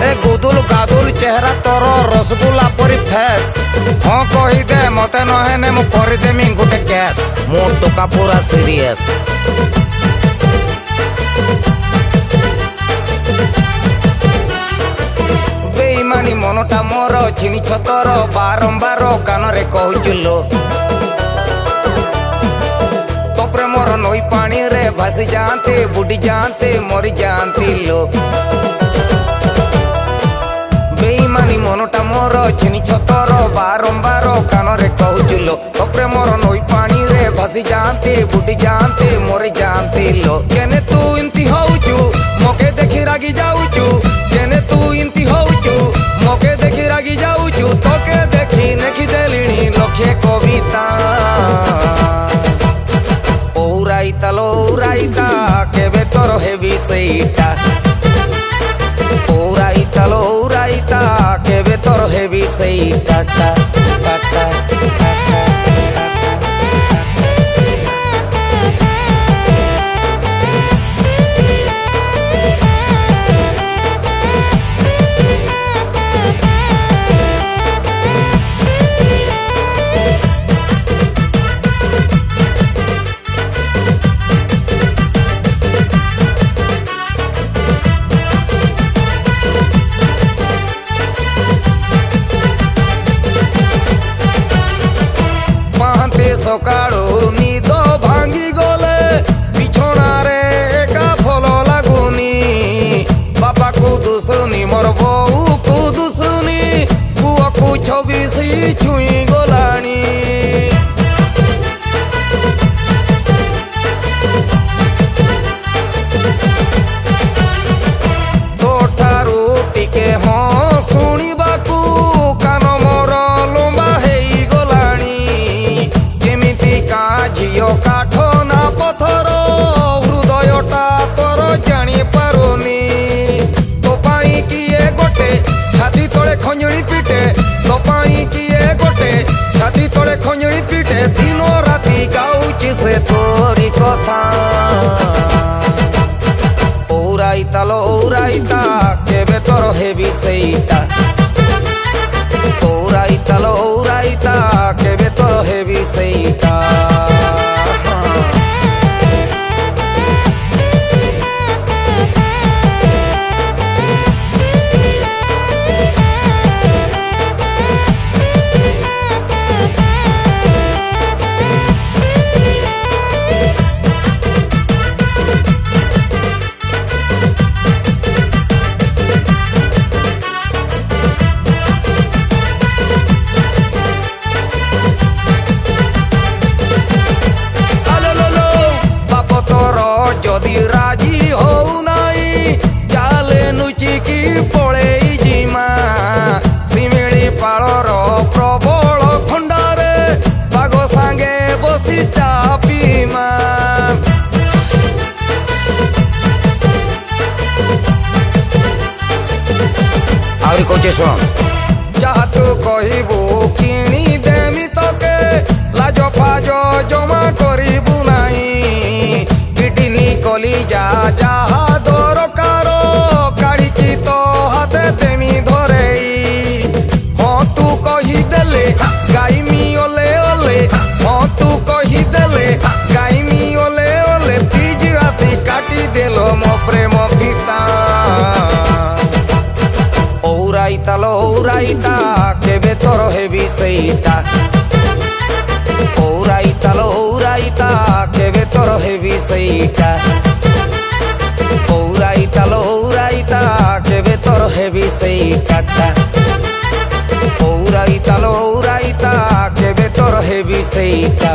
ए गुदुल गादुल चेहरा तोर रसगुल्ला परी फेस हाँ कही दे मते नहेने मु करी देमी गोटे केस मो टोका पूरा सीरियस बेईमानी मनटा मोर चिनी छतर बारंबार कानरे कहूचुलो तो प्रेमर नई पानी रे भासी जाते बुड़ी जाते मरी जाती लो बेईमानी मनटा मोर चिनी छतर बारंबार कानरे कहूचुलो तो प्रेमर नई पानी रे भासी जाते बुड़ी जाते मरी जाती लो केने तू इमती होउचु मोके देखि रागी जाउचु केने तू इमती होउचु मोके देखि रागी जाउचु तोके देखि नेखि देलिणी लखे कविता ओराइता लो ओराइता केबे तोर हेबी सेइटा ओराइता लो ओराइता केबे तोर हेबी सेइटा टा टा टा सकाळू निद भांगी गले बिछोना रे एका फल लागुनी बापा को दुसुनी मोर बहू को दुसुनी पुआ को 26 छुई गलानी तोठारू टिके हाँ शुणिबाकू कान मोर लंबा हेई गलानी झियो काठ ना पथर हृदयटा तोर जानी पारुनी तो पाई किए गोटे छाती तोड़े खंजणी पीटे तो पाई किए गोटे छाती तोड़े खंजणी पीटे दिनो राती गाउची से तोरी कथा ओराइता लो ओराइता केबे तोर हेबी सेइटा ओराइता लो ओराइता केबे तोर हेबी सेइटा जदि राजी हो नाई चाले नुचिकी पड़े जिमा सिमिली पाड़र प्रबल थंडारे बाग सांगे बसी चापीमा आउरी कोचे सुन जहा तू कहबू किणी देमी तके लाज फाज जमा करिबू नाई कली जा जहा दरकार काढ़ी तो हाथे तेमी धरे हाँ तू कही देले गाइमी ओले ओले हाँ तू कही देले गाइमी ओले ओले प्लीज आसी काटी देलो मो प्रेम फीता ओराइता लो ओराइता केबे तोर हेबी सेइटा ओराइता लो ओराइता केबे तोर हेबी सेइटा ओराइता लो ओराइता केबे तोर हेबी सेइटा ओराइता लो ओराइता केबे तोर हेबी सेइटा।